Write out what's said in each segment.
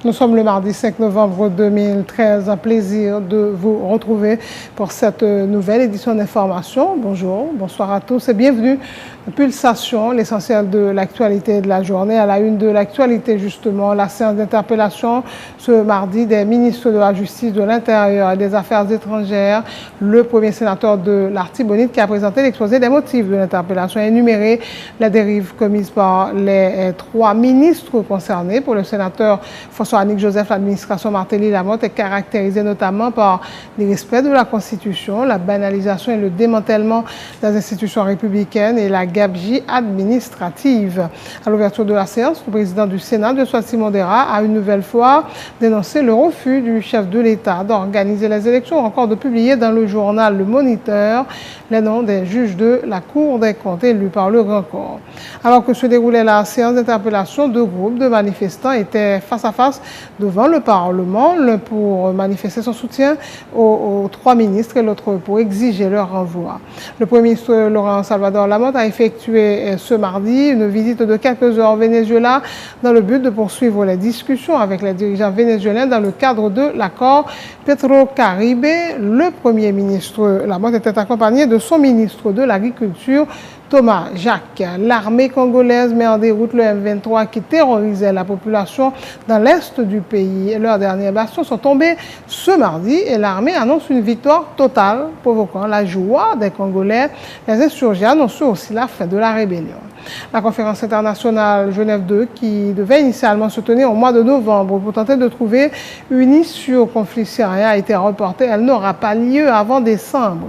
Nous sommes le mardi 5 novembre 2013. Un plaisir de vous retrouver pour cette nouvelle édition d'information. Bonjour, bonsoir à tous et bienvenue. Pulsation, l'essentiel de l'actualité de la journée. À la une de l'actualité, justement, la séance d'interpellation ce mardi des ministres de la Justice, de l'Intérieur et des Affaires étrangères. Le premier sénateur de l'Artibonite qui a présenté l'exposé des motifs de l'interpellation et énuméré les dérives commises par les trois ministres concernés. Pour le sénateur François-Annick Joseph, l'administration Martelly-Lamotte est caractérisée notamment par l'irrespect de la Constitution, la banalisation et le démantèlement des institutions républicaines et la gabegie administrative. À l'ouverture de la séance, le président du Sénat, de Simon Dera, a une nouvelle fois dénoncé le refus du chef de l'État d'organiser les élections ou encore de publier dans le journal Le Moniteur les noms des juges de la Cour des comptes élus par le Grand Corps. Alors que se déroulait la séance d'interpellation, deux groupes de manifestants étaient face à face devant le Parlement, l'un pour manifester son soutien aux trois ministres et l'autre pour exiger leur renvoi. Le Premier ministre Laurent Salvador Lamotte a effectué ce mardi une visite de quelques heures au Venezuela dans le but de poursuivre les discussions avec les dirigeants vénézuéliens dans le cadre de l'accord Petro-Caribe. Le Premier ministre Lamotte était accompagné de son ministre de l'Agriculture, Thomas Jacques. L'armée congolaise met en déroute le M23 qui terrorisait la population dans l'est du pays. Leurs derniers bastions sont tombés ce mardi et l'armée annonce une victoire totale, provoquant la joie des Congolais. Les insurgés annoncent aussi la fin de la rébellion. La conférence internationale Genève 2, qui devait initialement se tenir au mois de novembre pour tenter de trouver une issue au conflit syrien, a été reportée. Elle n'aura pas lieu avant décembre.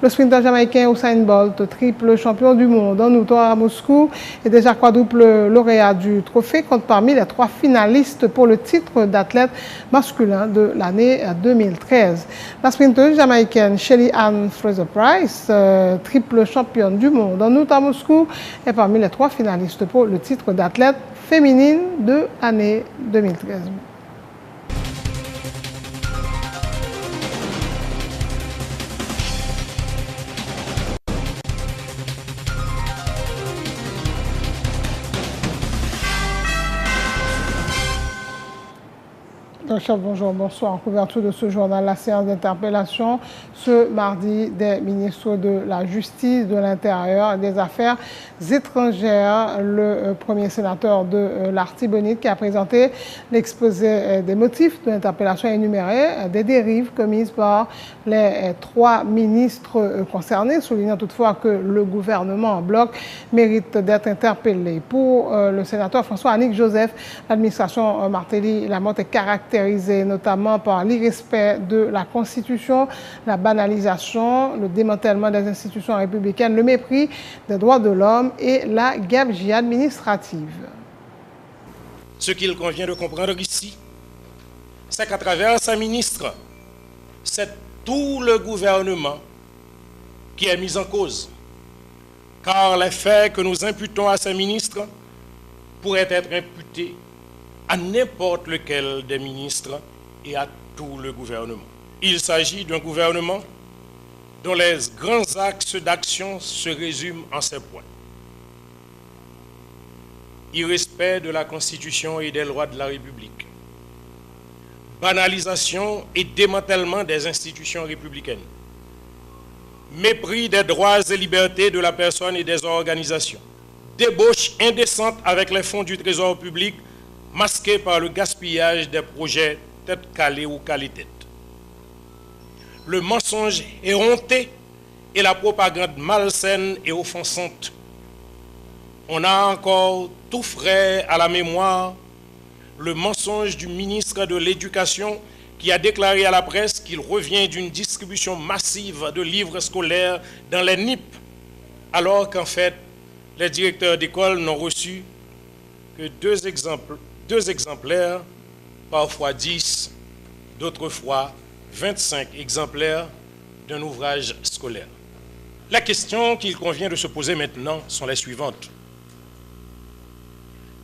Le sprinter jamaïcain Usain Bolt, triple champion du monde en août à Moscou et déjà quadruple lauréat du trophée, compte parmi les trois finalistes pour le titre d'athlète masculin de l'année 2013. La sprinteuse jamaïcaine Shelly Ann Fraser-Price, triple championne du monde en août à Moscou, est parmi les trois finalistes pour le titre d'athlète féminine de l'année 2013. Bonjour, bonsoir. En couverture de ce journal, la séance d'interpellation ce mardi des ministres de la Justice, de l'Intérieur et des Affaires étrangères. Le premier sénateur de l'Artibonite qui a présenté l'exposé des motifs de l'interpellation énuméré des dérives commises par les trois ministres concernés, soulignant toutefois que le gouvernement en bloc mérite d'être interpellé. Pour le sénateur François-Annick Joseph, l'administration Martelly-Lamotte est caractérisée notamment par l'irrespect de la Constitution, la banalisation, le démantèlement des institutions républicaines, le mépris des droits de l'homme et la gabegie administrative. Ce qu'il convient de comprendre ici, c'est qu'à travers sa ministre, c'est tout le gouvernement qui est mis en cause. Car les faits que nous imputons à ces ministres pourraient être imputés à n'importe lequel des ministres et à tout le gouvernement. Il s'agit d'un gouvernement dont les grands axes d'action se résument en ces points. Irrespect de la Constitution et des lois de la République. Banalisation et démantèlement des institutions républicaines. Mépris des droits et libertés de la personne et des organisations. Débauche indécente avec les fonds du Trésor public masqué par le gaspillage des projets tête calée ou calée-tête. Le mensonge éhonté et la propagande malsaine et offensante. On a encore tout frais à la mémoire le mensonge du ministre de l'Éducation qui a déclaré à la presse qu'il revient d'une distribution massive de livres scolaires dans les NIP, alors qu'en fait, les directeurs d'école n'ont reçu que deux exemplaires, parfois 10, d'autres fois 25 exemplaires d'un ouvrage scolaire. La question qu'il convient de se poser maintenant sont les suivantes.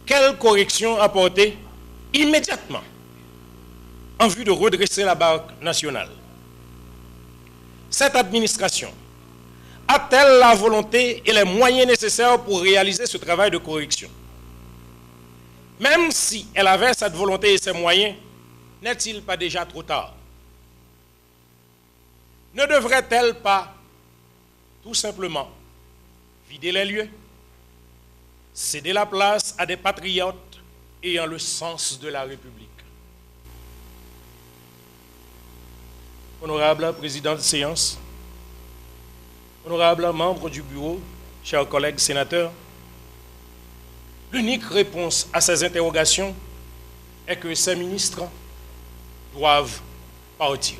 Quelle correction apporter immédiatement en vue de redresser la barque nationale? Cette administration a-t-elle la volonté et les moyens nécessaires pour réaliser ce travail de correction? Même si elle avait cette volonté et ces moyens, n'est-il pas déjà trop tard? Ne devrait-elle pas tout simplement vider les lieux, céder la place à des patriotes ayant le sens de la République? Honorable président de séance, honorable membre du bureau, chers collègues sénateurs, l'unique réponse à ces interrogations est que ces ministres doivent partir,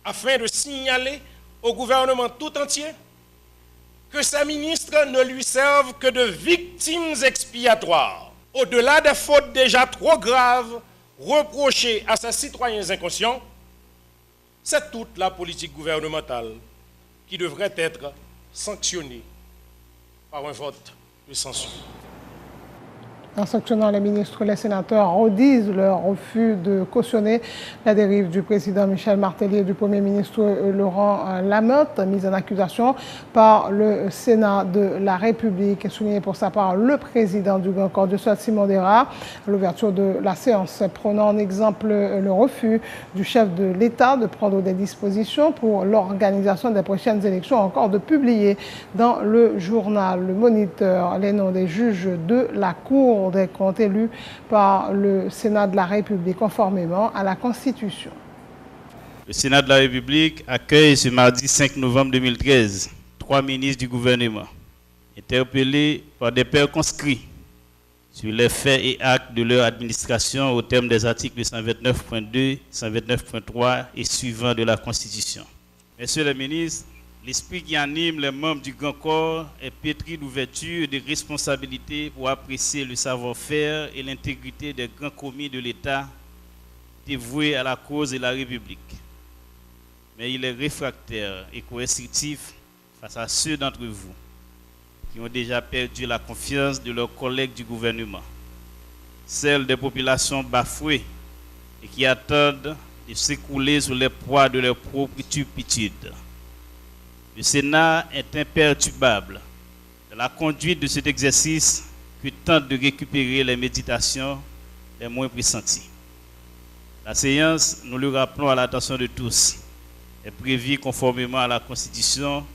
afin de signaler au gouvernement tout entier que ces ministres ne lui servent que de victimes expiatoires. Au-delà des fautes déjà trop graves reprochées à ces citoyens inconscients, c'est toute la politique gouvernementale qui devrait être sanctionnée par un vote de censure. En sanctionnant les ministres, les sénateurs redisent leur refus de cautionner la dérive du président Michel Martelly et du Premier ministre Laurent Lamothe, mis en accusation par le Sénat de la République. Souligné pour sa part le président du Grand Corps de Simon Dera à l'ouverture de la séance, prenant en exemple le refus du chef de l'État de prendre des dispositions pour l'organisation des prochaines élections, encore de publier dans le journal Le Moniteur les noms des juges de la Cour des comptes élus par le Sénat de la République conformément à la Constitution. Le Sénat de la République accueille ce mardi 5 novembre 2013 3 ministres du gouvernement interpellés par des pairs conscrits sur les faits et actes de leur administration au terme des articles 129.2, 129.3 et suivants de la Constitution. Messieurs les ministres, l'esprit qui anime les membres du Grand Corps est pétri d'ouverture et de responsabilité pour apprécier le savoir-faire et l'intégrité des grands commis de l'État dévoués à la cause de la République. Mais il est réfractaire et coercitif face à ceux d'entre vous qui ont déjà perdu la confiance de leurs collègues du gouvernement, celle des populations bafouées et qui attendent de s'écrouler sous les poids de leur propre turpitude. Le Sénat est imperturbable dans la conduite de cet exercice que tente de récupérer les méditations les moins pressenties. La séance, nous le rappelons à l'attention de tous, est prévue conformément à la Constitution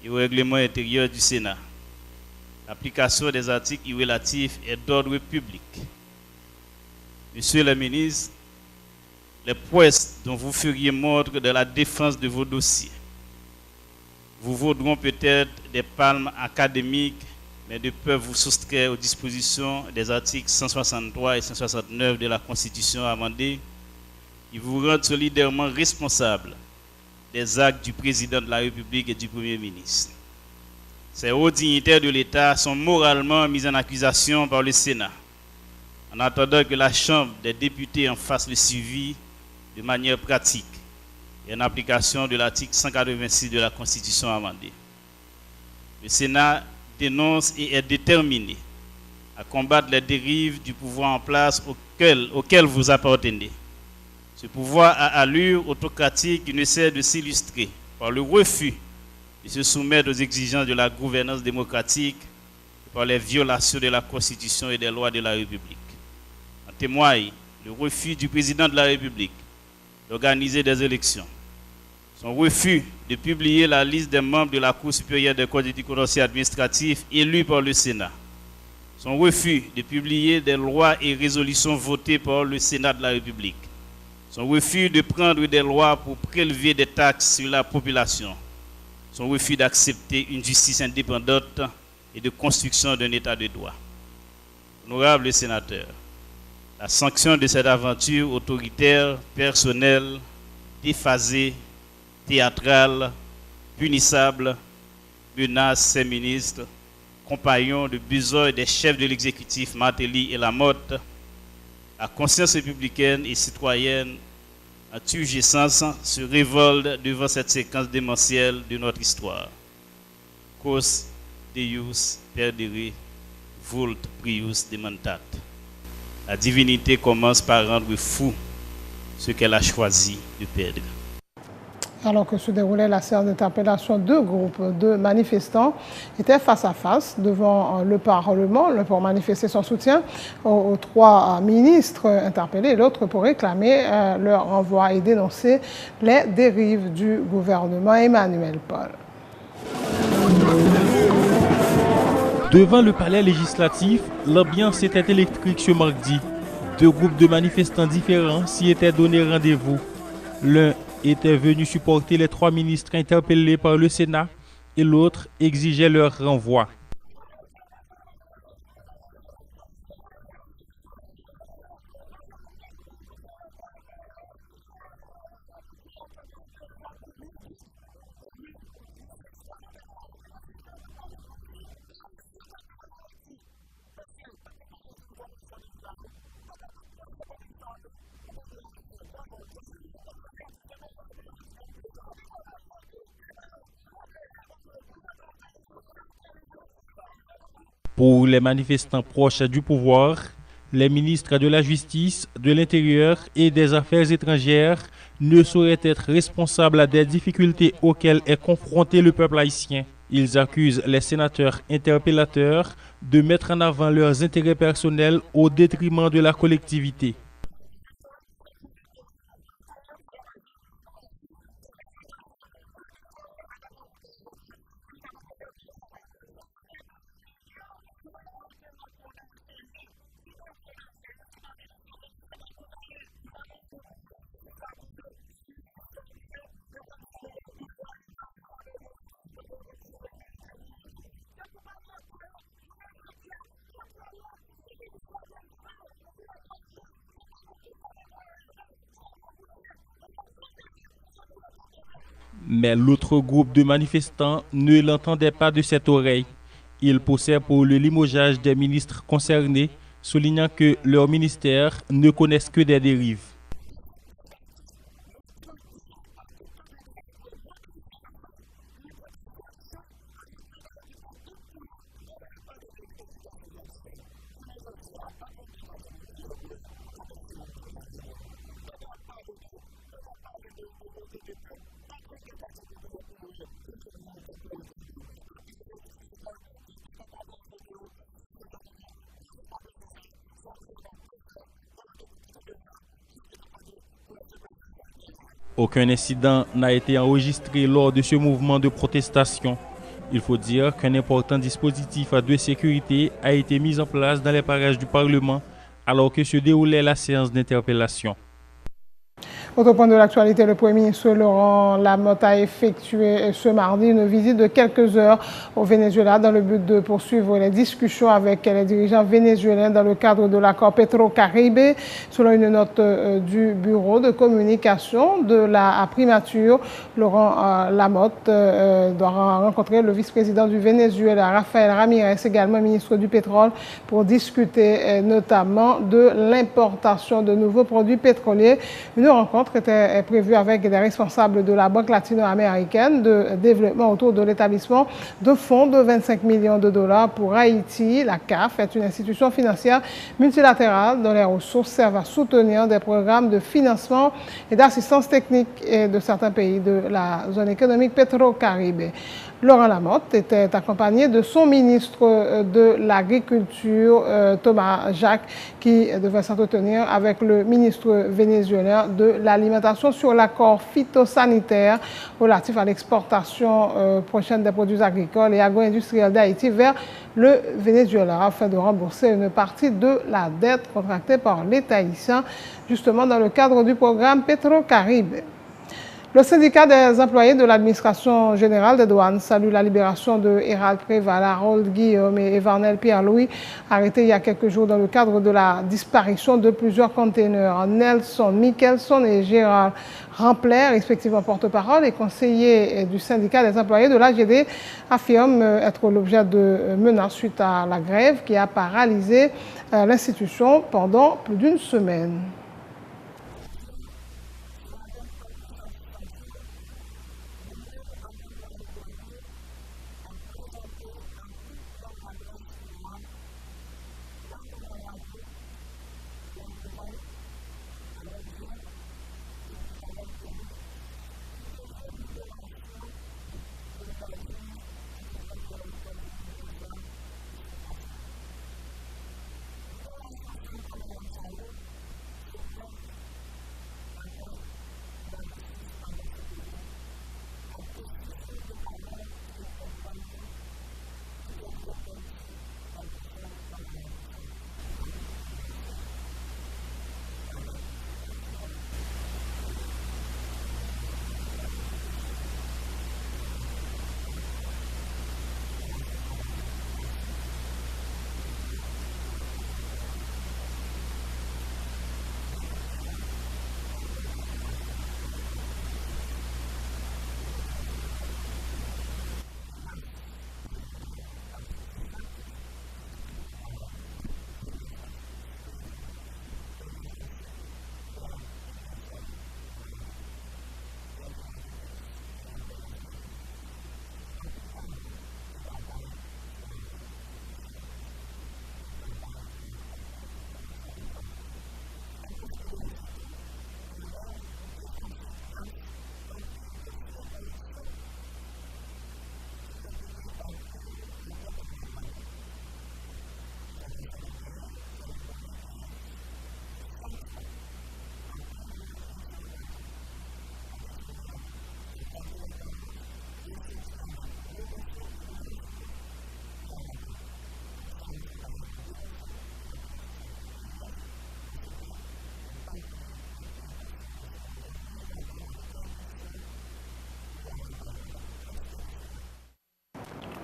et au règlement intérieur du Sénat. L'application des articles y relatifs est d'ordre public. Monsieur le ministre, les prouesses dont vous feriez montre de la défense de vos dossiers vous vaudront peut-être des palmes académiques, mais ne peuvent vous soustraire aux dispositions des articles 163 et 169 de la Constitution amendée, qui vous rendent solidairement responsable des actes du président de la République et du Premier ministre. Ces hauts dignitaires de l'État sont moralement mis en accusation par le Sénat, en attendant que la Chambre des députés en fasse le suivi de manière pratique et en application de l'article 186 de la Constitution amendée. Le Sénat dénonce et est déterminé à combattre les dérives du pouvoir en place auquel vous appartenez. Ce pouvoir à allure autocratique qui ne cesse de s'illustrer par le refus de se soumettre aux exigences de la gouvernance démocratique et par les violations de la Constitution et des lois de la République. En témoigne le refus du président de la République d'organiser des élections, son refus de publier la liste des membres de la Cour supérieure des comptes et du contentieux administratif élus par le Sénat, son refus de publier des lois et résolutions votées par le Sénat de la République, son refus de prendre des lois pour prélever des taxes sur la population, son refus d'accepter une justice indépendante et de construction d'un État de droit. Honorables sénateurs, la sanction de cette aventure autoritaire, personnelle, déphasée, théâtrale, punissable, menace ces ministres, compagnons de besoin des chefs de l'exécutif Martelly et Lamothe. La conscience républicaine et citoyenne en turgescence se révolte devant cette séquence démentielle de notre histoire. Quos Deus perdere, vult prius dementat. La divinité commence par rendre fou ce qu'elle a choisi de perdre. Alors que se déroulait la séance d'interpellation, deux groupes de manifestants étaient face à face devant le Parlement, l'un pour manifester son soutien aux trois ministres interpellés, l'autre pour réclamer leur renvoi et dénoncer les dérives du gouvernement. Emmanuel Paul. Devant le palais législatif, l'ambiance était électrique ce mardi. Deux groupes de manifestants différents s'y étaient donné rendez-vous. L'un était venu supporter les trois ministres interpellés par le Sénat et l'autre exigeait leur renvoi. Pour les manifestants proches du pouvoir, les ministres de la Justice, de l'Intérieur et des Affaires étrangères ne sauraient être responsables des difficultés auxquelles est confronté le peuple haïtien. Ils accusent les sénateurs interpellateurs de mettre en avant leurs intérêts personnels au détriment de la collectivité. Mais l'autre groupe de manifestants ne l'entendait pas de cette oreille. Ils poussèrent pour le limogeage des ministres concernés, soulignant que leurs ministères ne connaissent que des dérives. Aucun incident n'a été enregistré lors de ce mouvement de protestation. Il faut dire qu'un important dispositif de sécurité a été mis en place dans les parages du Parlement alors que se déroulait la séance d'interpellation. Autre point de l'actualité, le Premier ministre Laurent Lamotte a effectué ce mardi une visite de quelques heures au Venezuela dans le but de poursuivre les discussions avec les dirigeants vénézuéliens dans le cadre de l'accord Petro-Caribe. Selon une note du bureau de communication de la primature, Laurent Lamotte doit rencontrer le vice-président du Venezuela, Rafael Ramirez, également ministre du pétrole, pour discuter notamment de l'importation de nouveaux produits pétroliers. Une rencontre était prévue avec des responsables de la Banque latino-américaine de développement autour de l'établissement de fonds de 25 millions de dollars pour Haïti. La CAF est une institution financière multilatérale dont les ressources servent à soutenir des programmes de financement et d'assistance technique de certains pays de la zone économique Petro-Caribe. Laurent Lamotte était accompagné de son ministre de l'Agriculture, Thomas Jacques, qui devait s'entretenir avec le ministre vénézuélien de l'Alimentation sur l'accord phytosanitaire relatif à l'exportation prochaine des produits agricoles et agro-industriels d'Haïti vers le Venezuela afin de rembourser une partie de la dette contractée par l'État haïtien, justement dans le cadre du programme Petro-Caribe. Le syndicat des employés de l'administration générale des douanes salue la libération de Hérald Préval, Harold Guillaume et Evarnel Pierre-Louis, arrêtés il y a quelques jours dans le cadre de la disparition de plusieurs conteneurs. Nelson Michelson et Gérald Rampler, respectivement porte-parole et conseiller du syndicat des employés de l'AGD, affirment être l'objet de menaces suite à la grève qui a paralysé l'institution pendant plus d'une semaine.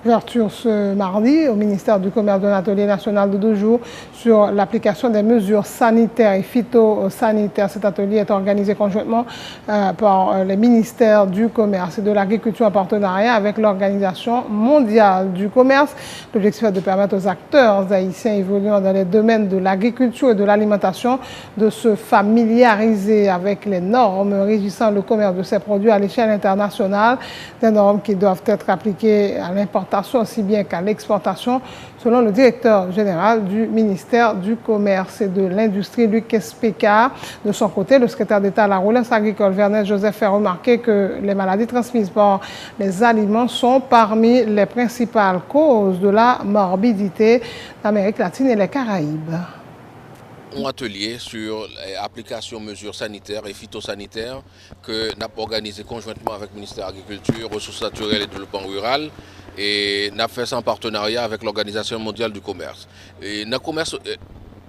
Ouverture ce mardi au ministère du Commerce d'un atelier national de 2 jours sur l'application des mesures sanitaires et phytosanitaires. Cet atelier est organisé conjointement par les ministères du Commerce et de l'Agriculture en partenariat avec l'Organisation mondiale du commerce. L'objectif est de permettre aux acteurs haïtiens évoluant dans les domaines de l'agriculture et de l'alimentation de se familiariser avec les normes régissant le commerce de ces produits à l'échelle internationale, des normes qui doivent être appliquées à l'importation aussi bien qu'à l'exportation, selon le directeur général du ministère du Commerce et de l'Industrie, Luc Espécard. De son côté, le secrétaire d'État à la relance agricole, Vernet Joseph, fait remarquer que les maladies transmises par les aliments sont parmi les principales causes de la morbidité d'Amérique latine et les Caraïbes. Un atelier sur l'application mesures sanitaires et phytosanitaires que nous avons organisé conjointement avec le ministère de l'Agriculture, Ressources naturelles et Développement rural, et nous avons fait ça en partenariat avec l'Organisation mondiale du commerce. Et dans le commerce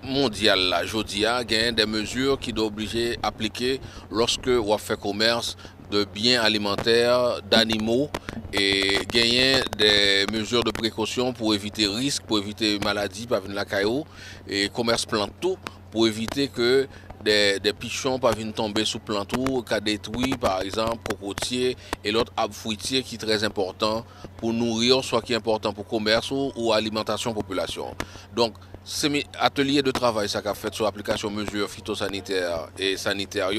mondial, aujourd'hui, il y a des mesures qui doivent obliger à appliquer lorsque on fait commerce de biens alimentaires, d'animaux, et gagner des mesures de précaution pour éviter risques, pour éviter maladies, pour venir la caillou, et commerce plantou, pour éviter que des pichons pas viennent tomber sous plantou, qui détruit par exemple cocotier et l'autre arbre fruitier qui est très important pour nourrir, soit qui est important pour commerce ou alimentation population. Donc, c'est atelier de travail ça qu'a fait sur l'application mesures phytosanitaires et sanitaires.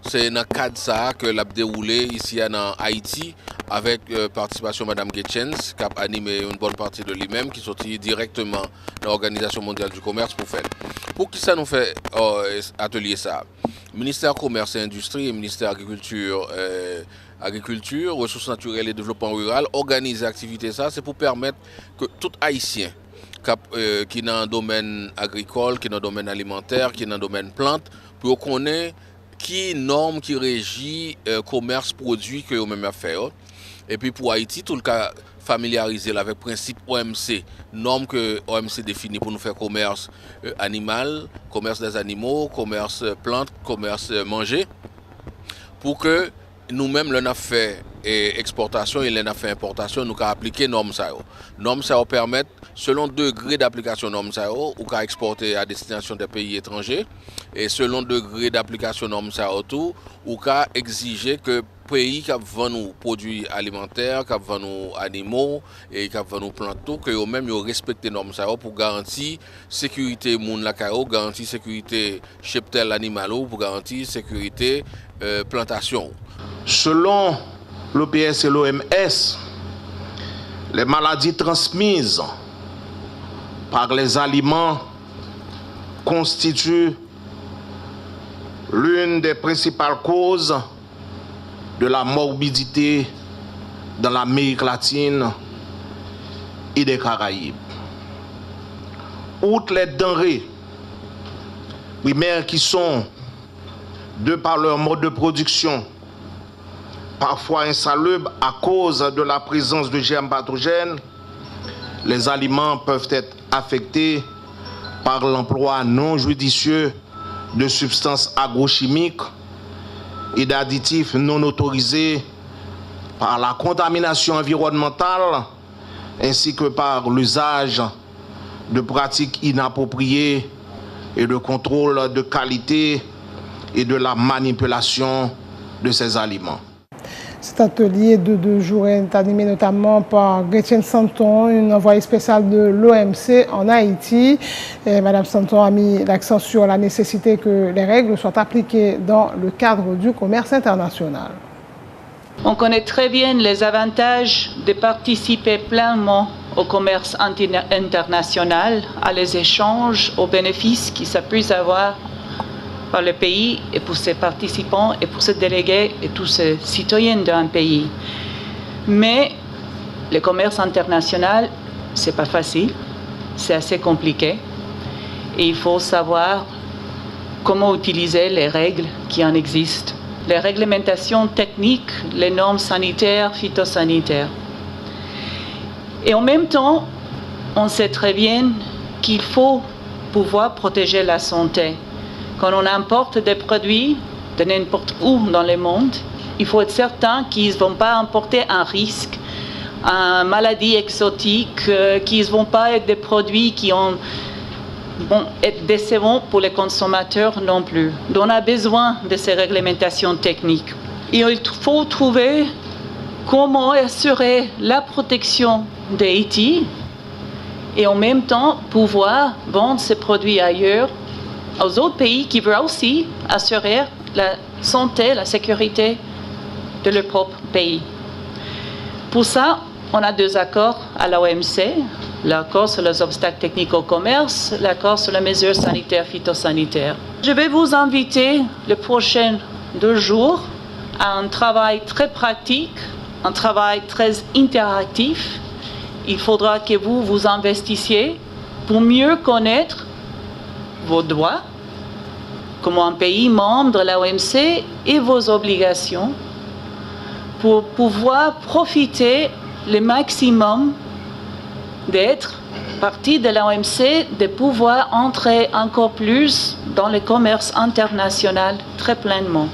C'est dans le cadre de ça que l'a déroulé ici en Haïti avec participation de Mme Getchens qui a animé une bonne partie de lui-même qui sortit directement de l'Organisation mondiale du commerce pour faire. Pour qui ça nous fait atelier ça? Ministère Commerce et Industrie et Ministère Agriculture, Ressources naturelles et Développement rural organisent l'activité ça, c'est pour permettre que tout Haïtien qui est dans le domaine agricole, qui est dans le domaine alimentaire, qui est dans le domaine plante, pour connaître qui norme qui régit commerce produit que vous-même a fait. Et puis pour Haïti, tout le cas familiarisé avec le principe OMC, norme que OMC définit pour nous faire commerce animal, commerce des animaux, commerce plantes, commerce manger, pour que nous-mêmes, l'on a fait exportation et l'on a fait importation, nous avons appliqué normes ça. Normes ça permettent, selon degré d'application normes ça, ou qu'à exporter à destination des pays étrangers, et selon degré d'application normes ça tout, ou qu'à exiger que pays qui vendent nos produits alimentaires, qui vendent nos animaux et qui vendent nos plantes, que eux-mêmes ils respectent les normes ça pour garantir sécurité moun la cao, garantir sécurité cheptel animal pour garantir sécurité plantation. Selon l'OPS et l'OMS, les maladies transmises par les aliments constituent l'une des principales causes de la morbidité dans l'Amérique latine et des Caraïbes. Outre les denrées primaires qui sont, de par leur mode de production, parfois insalubres à cause de la présence de germes pathogènes, les aliments peuvent être affectés par l'emploi non judicieux de substances agrochimiques et d'additifs non autorisés, par la contamination environnementale, ainsi que par l'usage de pratiques inappropriées et de contrôle de qualité et de la manipulation de ces aliments. Cet atelier de 2 jours est animé notamment par Gretchen Santon, une envoyée spéciale de l'OMC en Haïti. Et Mme Santon a mis l'accent sur la nécessité que les règles soient appliquées dans le cadre du commerce international. On connaît très bien les avantages de participer pleinement au commerce international, à les échanges, aux bénéfices qui ça peut avoir par le pays et pour ses participants et pour ses délégués et tous ces citoyens d'un pays. Mais le commerce international, c'est pas facile, c'est assez compliqué et il faut savoir comment utiliser les règles qui en existent, les réglementations techniques, les normes sanitaires, phytosanitaires. Et en même temps, on sait très bien qu'il faut pouvoir protéger la santé. Quand on importe des produits de n'importe où dans le monde, il faut être certain qu'ils ne vont pas emporter un risque en maladies exotiques, qui ne vont pas être des produits qui vont être décevants pour les consommateurs non plus. Donc on a besoin de ces réglementations techniques. Et il faut trouver comment assurer la protection d'Haïti et en même temps pouvoir vendre ces produits ailleurs aux autres pays qui veulent aussi assurer la santé, la sécurité de leur propre pays. Pour ça, on a 2 accords à l'OMC, l'accord sur les obstacles techniques au commerce, l'accord sur les mesures sanitaires phytosanitaires. Je vais vous inviter les prochains 2 jours à un travail très pratique, un travail très interactif. Il faudra que vous vous investissiez pour mieux connaître vos droits comme un pays membre de l'OMC et vos obligations pour pouvoir profiter le maximum d'être partie de l'OMC, de pouvoir entrer encore plus dans le commerce international très pleinement.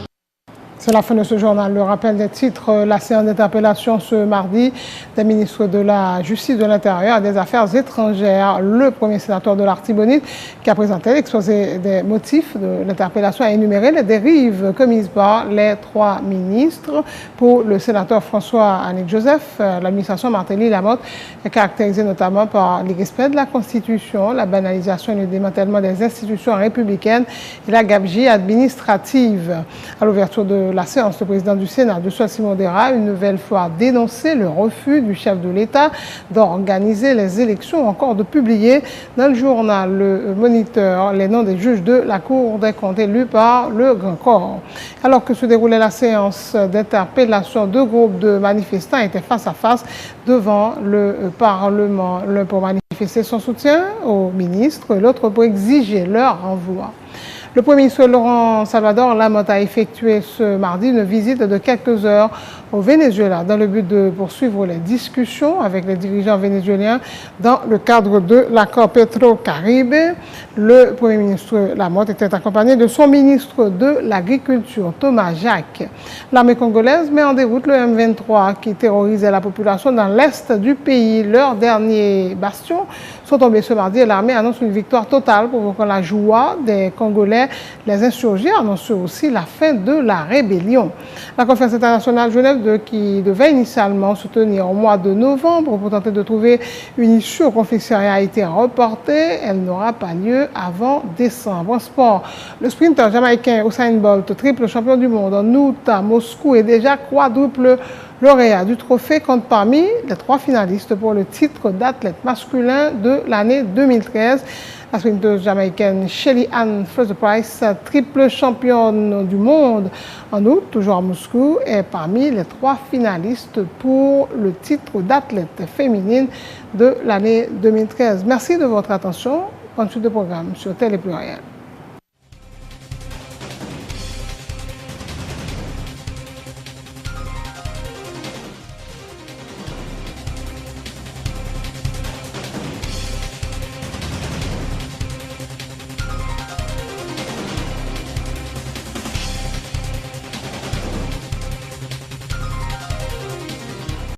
C'est la fin de ce journal. Le rappel des titres, la séance d'interpellation ce mardi des ministres de la Justice, de l'Intérieur et des Affaires étrangères. Le premier sénateur de l'Artibonite qui a présenté l'exposé des motifs de l'interpellation a énuméré les dérives commises par les 3 ministres. Pour le sénateur François-Annick Joseph, l'administration Martelly-Lamotte est caractérisée notamment par l'irrespect de la Constitution, la banalisation et le démantèlement des institutions républicaines et la gabegie administrative. À l'ouverture de la séance, le président du Sénat, Deusseau Simon Dera, a une nouvelle fois dénoncé le refus du chef de l'État d'organiser les élections, encore de publier dans le journal Le Moniteur les noms des juges de la Cour des comptes élus par le Grand Corps. Alors que se déroulait la séance d'interpellation, 2 groupes de manifestants étaient face à face devant le Parlement, l'un pour manifester son soutien au ministre, l'autre pour exiger leur renvoi. Le Premier ministre Laurent Salvador Lamotte a effectué ce mardi une visite de quelques heures au Venezuela dans le but de poursuivre les discussions avec les dirigeants vénézuéliens dans le cadre de l'accord Petro-Caribe. Le Premier ministre Lamotte était accompagné de son ministre de l'Agriculture, Thomas Jacques. L'armée congolaise met en déroute le M23 qui terrorisait la population dans l'est du pays. Leurs derniers bastions sont tombés ce mardi et l'armée annonce une victoire totale provoquant la joie des Congolais. Les insurgés annoncent aussi la fin de la rébellion. La conférence internationale Genève qui devait initialement se tenir au mois de novembre pour tenter de trouver une issue au conflit syrien a été reportée. Elle n'aura pas lieu avant décembre. En sport, le sprinter jamaïcain Usain Bolt, triple champion du monde en août à Moscou et déjà quadruple lauréat du trophée, compte parmi les 3 finalistes pour le titre d'athlète masculin de l'année 2013. La sprinteuse jamaïcaine Shelly Ann Fraser-Price, triple championne du monde en août, toujours à Moscou, est parmi les 3 finalistes pour le titre d'athlète féminine de l'année 2013. Merci de votre attention. Bonne suite de programme sur Télé Pluriel.